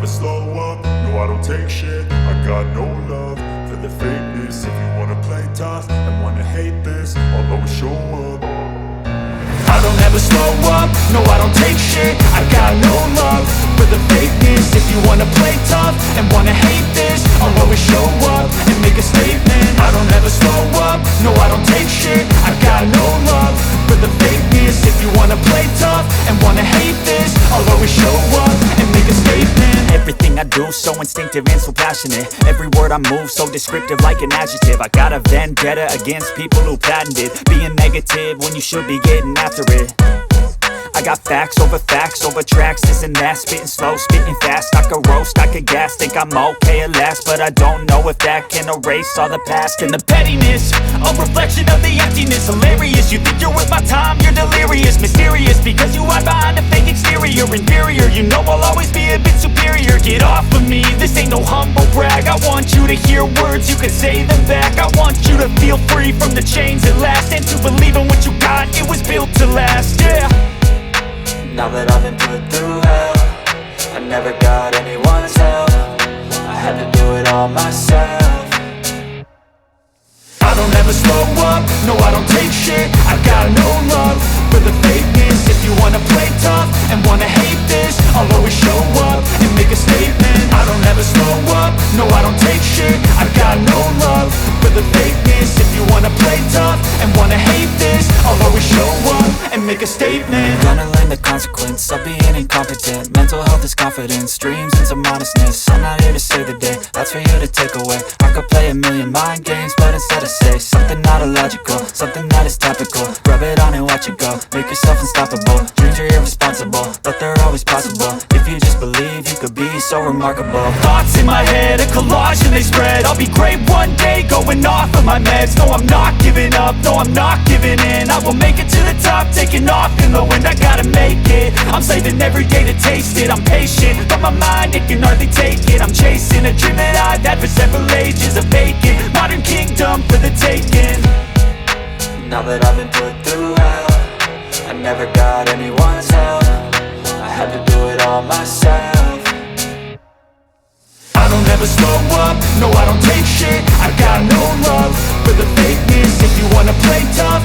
slow up, no I don't take shit. I got no love for the fakeness. If you wanna play tough and wanna hate this, I'll always show up. I don't ever slow up, no I don't take shit. I got no love for the fakeness. If you wanna play tough and wanna hate this, I'll always show up and make a statement. I don't ever slow up, no I don't take shit. I got no love for the fakeness. If you wanna play tough and wanna hate this, I'll always show up and make a statement. Everything I do so instinctive and so passionate. Every word I move so descriptive like an adjective. I got a vendetta against people who patented being negative when you should be getting after it. I got facts over tracks, this and that. Spitting slow, spitting fast. I could roast, I could gas. Think I'm okay at last, but I don't know if that can erase all the past. And the pettiness, a reflection of the emptiness. Hilarious, you think you're worth my time, you're delirious. Mysterious, because you hide behind a fake exterior. Inferior, you know I'll always be a bit superior. Get off of me, this ain't no humble brag. I want you to hear words, you can say them back. I want you to feel free from the chains at last, and to believe in what you got, it was built to last, yeah. Now that I've been put through hell, I never got anyone's help. I had to do it all myself. I don't ever slow up, no I don't take shit. I got no love for the fakeness. If you wanna play tough and wanna hate this, I'll always show up and make a statement. I don't ever slow up, no I don't take shit. I got no love for the fakeness. If you wanna play tough and wanna hate this, I'll always show up and make a statement. Gonna learn the consequence of being incompetent. Mental health is confidence, dreams and some honestness. I'm not here to save the day, that's for you to take away. I could play a million mind games, but instead I say something not illogical, something that is topical. Rub it on and watch it go, make yourself unstoppable. Dreams are irresponsible, but they're always possible. If you just believe, you could be so remarkable. Thoughts in my head, a collage and they spread. I'll be great one day, going off of my meds. No, I'm not giving up, no, I'm not giving in. I will make it to the top, taking off in the wind. I gotta make it, I'm saving every day to taste it. I'm patient, but my mind, it can hardly take it. I'm chasing a dream that I've had for several ages. A vacant, modern kingdom for the taking. Now that I've been put through hell, I never got anyone's help. I had to do it all myself. I don't ever slow up, no I don't take shit. I got no love for the fakeness. If you wanna play tough